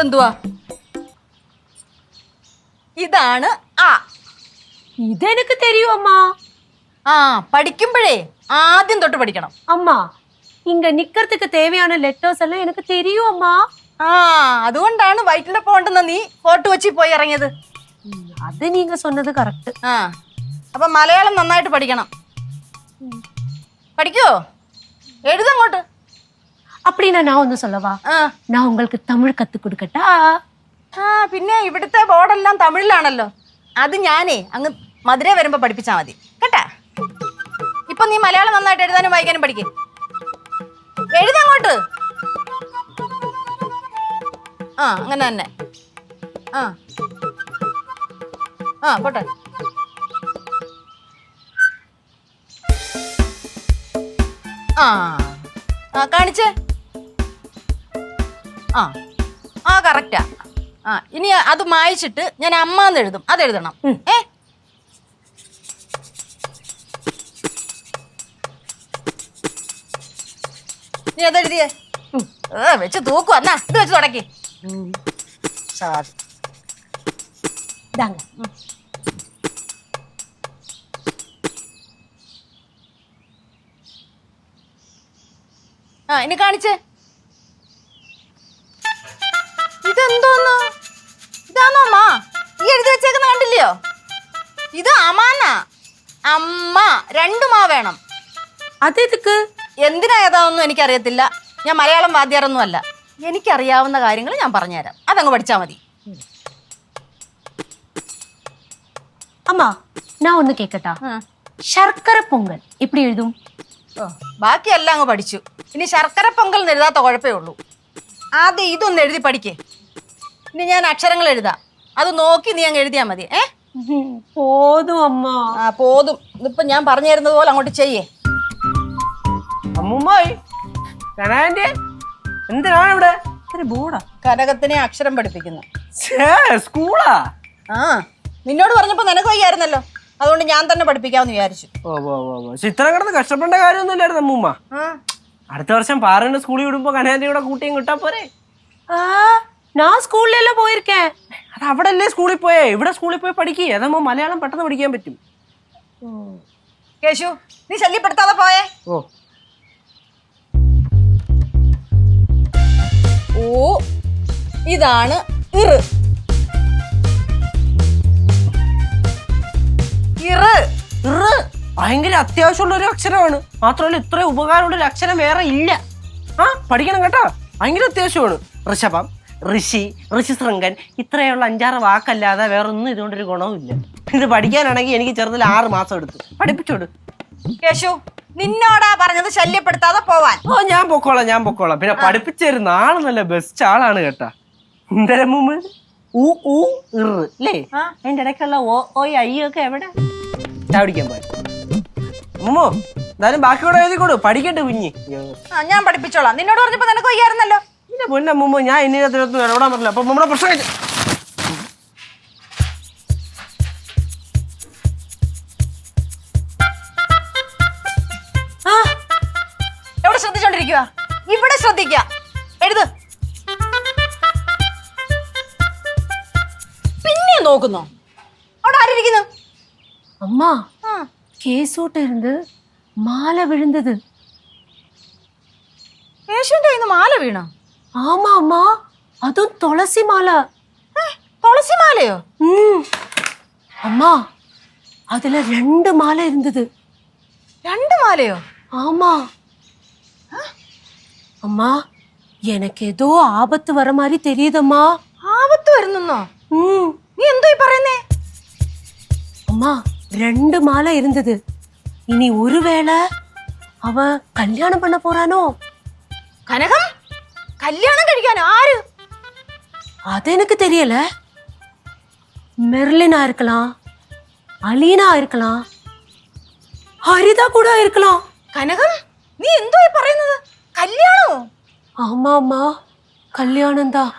ഇതെന്തുവാ? ഇതാണ് ആ. ഇതെനിക്ക് തെരിയും അമ്മ. ആ, പഠിക്കുമ്പോഴേ ആദ്യം തൊട്ട് പഠിക്കണം. അമ്മ, ഇങ്ങ നിക്കறதுக்கு தேவையான ലെറ്റേഴ്സ് എല്ലാം എനിക്ക് തെരിയും അമ്മ. ആ, അതുകൊണ്ടാണ് വൈറ്റിലപ്പ ഉണ്ടെന്ന നീ ഫോർട്ട് കൊച്ചി പോയി ഇറങ്ങിയത്. അത് നീങ്ക சொன்னது കറക്റ്റ്. ആ, അപ്പൊ മലയാളം നന്നായിട്ട് പഠിക്കണം. പഠിക്കോ? എഴുതങ്ങോട്ട്. அப்படின்னா நான் ஒன்று சொல்லவா? நான் உங்களுக்கு தமிழ் கத்து கொடுக்கட்டா? ആ, പിന്നെ ഇവിടുത്തെ ബോർഡെല്ലാം തമിഴിലാണല്ലോ. അത് ഞാനേ അങ്ങ് മധുര വരുമ്പോ പഠിപ്പിച്ചാ മതി കേട്ടാ. ഇപ്പൊ നീ മലയാളം നന്നായിട്ട് എഴുതാനും വായിക്കാനും പഠിക്കേ. എഴുതങ്ങോട്ട്. ആ, അങ്ങനെ തന്നെ. ആ ആ പോട്ടെ. ആ ആ കാണിച്ചേ. ആ ആ കറക്റ്റാ. ആ, ഇനി അത് മായിച്ചിട്ട് ഞാൻ അമ്മാന്ന് എഴുതും, അതെഴുതണം. നീ അതെഴുതിയേ. വെച്ച് തൂക്കുക. എന്നാ ഇത് വെച്ച് തുടക്കി. ആ, ഇനി കാണിച്ചേ. ഇതെന്തോന്ന്? ഇതാണോ അമ്മ? ഈ എഴുതി വെച്ചേക്കുന്ന കണ്ടില്ലയോ? ഇത് അമാന്നാ. അമ്മ. 2 മാ വേണം. അതെന്തുക്ക്? എന്തിനാ ഏതാണെന്നും എനിക്കറിയത്തില്ല. ഞാൻ മലയാളം വാദ്യാറൊന്നും അല്ല. എനിക്കറിയാവുന്ന കാര്യങ്ങൾ ഞാൻ പറഞ്ഞുതരാം, അതങ്ങ് പഠിച്ചാൽ മതി. അമ്മ, ഞാൻ ഒന്ന് കേക്കട്ടാ? ശർക്കര പൊങ്കൽ എപ്പടി എഴുതും? ബാക്കിയെല്ലാം അങ്ങ് പഠിച്ചു. ഇനി ശർക്കര പൊങ്കൽ എന്ന് എഴുതാത്ത കുഴപ്പമേ ഉള്ളൂ. ആദ്യം ഇതൊന്ന് എഴുതി പഠിക്കേ. ഇനി ഞാൻ അക്ഷരങ്ങൾ എഴുതാം, അത് നോക്കി നീ അങ്ങ് എഴുതിയാ മതി. പോതും അമ്മ. ആ, പോതും. ഇതിപ്പോ ഞാൻ പറഞ്ഞു തരുന്നത് പോലെ അങ്ങോട്ട് ചെയ്യേ. എന്തിനാണ് ഇവിടെ ബോർഡാ? കനകത്തിനെ അക്ഷരം പഠിപ്പിക്കുന്നു. സ്കൂളാ? ആ, നിന്നോട് പറഞ്ഞപ്പോ നിനക്ക് വയ്യായിരുന്നല്ലോ, അതുകൊണ്ട് ഞാൻ തന്നെ പഠിപ്പിക്കാമെന്ന് വിചാരിച്ചു. ഇത്ര കിടന്ന് കഷ്ടപ്പെടേണ്ട കാര്യമൊന്നും ഇല്ലായിരുന്നു അമ്മൂമ്മ. അടുത്ത വർഷം പാറന്റെ സ്കൂളിൽ വിടുമ്പോ കനകാന്റെ കൂടെ കൂട്ടിയും കിട്ടാ പോരെ? ഞാൻ സ്കൂളിലെല്ലാം പോയിരിക്കേ. അത് അവിടെ അല്ലേ സ്കൂളിൽ പോയേ. ഇവിടെ സ്കൂളിൽ പോയി പഠിക്കേ, അതാകുമ്പോ മലയാളം പെട്ടെന്ന് പഠിക്കാൻ പറ്റും. കേശു, നീ ശല്യപ്പെടുത്താതെ പോയേ. ഓ, ഇതാണ് ഇറ്. ഇറ് ഇറ് ഭയങ്കര അത്യാവശ്യമുള്ള ഒരു അക്ഷരമാണ്. മാത്രമല്ല ഇത്ര ഉപകാരമുള്ള ഒരു അക്ഷരം വേറെ ഇല്ല. ആ, പഠിക്കണം കേട്ടോ, ഭയങ്കര അത്യാവശ്യമാണ്. ഋഷഭം, ഋഷി, ഋഷിശൃംഗൻ, ഇത്രയുള്ള 5-6 വാക്കല്ലാതെ വേറൊന്നും ഇതുകൊണ്ടൊരു ഗുണവും ഇല്ല. ഇത് പഠിക്കാനാണെങ്കിൽ എനിക്ക് ചെറുതിൽ 6 മാസം എടുത്ത് പഠിപ്പിച്ചോട്. കേശു, നിന്നോടാ പറഞ്ഞത് ശല്യപ്പെടുത്താതെ പോവാൻ. ഓ, ഞാൻ പൊക്കോളാം. പിന്നെ പഠിപ്പിച്ചൊരു ആള് നല്ല ബെസ്റ്റ് ആളാണ് കേട്ടാ. എന്തരമ്മ അല്ലേ? അതിന്റെ ഇടയ്ക്കുള്ള ഓ ഐ ഒക്കെ എവിടെ ചാടിക്കാൻ പോയ അമ്മോ. എന്തായാലും ബാക്കിയോടെ എഴുതിക്കോളൂ, പഠിക്കട്ടെ കുഞ്ഞി. ഞാൻ പഠിപ്പിച്ചോളാം. നിന്നോട് പറഞ്ഞപ്പോ നിനക്ക് വയ്യായിരുന്നല്ലോ. എന്റെ പൊന്നമ്മൂമ്മ, ഞാൻ ഇന്നിടത്ത് ഇടപെടാൻ പറ്റില്ല. അപ്പൊ നമ്മുടെ പ്രശ്നം എവിടെ ശ്രദ്ധിച്ചോണ്ടിരിക്കുക? ഇവിടെ ശ്രദ്ധിക്ക. എഴുത്. പിന്നെ നോക്കുന്നോ? അവിടെ ആരിയിരിക്കുന്നു? அம்மா, கேசூட்ட இருந்து மாலை விழுந்தது. കേശുവിന്റെ കയ്യിൽ നിന്ന് മാല വീണോ? ஆமா அம்மா, அதுவும் துளசி மாலை. തുളസി മാലയോ? அம்மா, அதுல 2 மாலை இருந்தது. 2 മാലയോ? ஆமா அம்மா, எனக்கு ஏதோ ஆபத்து வர மாதிரி தெரியுதம்மா. ആപത്ത് വരുന്നോ? നീ എന്തോ ഈ പറയുന്നേ? அம்மா, 2 மாலை இருந்தது. இனி ஒருவேளை அவ கல்யாணம் பண்ண போறானோ? കനകം കല്യാണം കഴിക്കാനോ? ആര്? அது எனக்கு தெரியல. மெர்லினா இருக்கலாம், அலீனா இருக்கலாம், ஹரிதா கூட இருக்கலாம். കനകം, നീ എന്തോ ഈ പറയുന്നത്? കല്യാണോ? ஆமா அம்மா, கல்யாணம் தான்.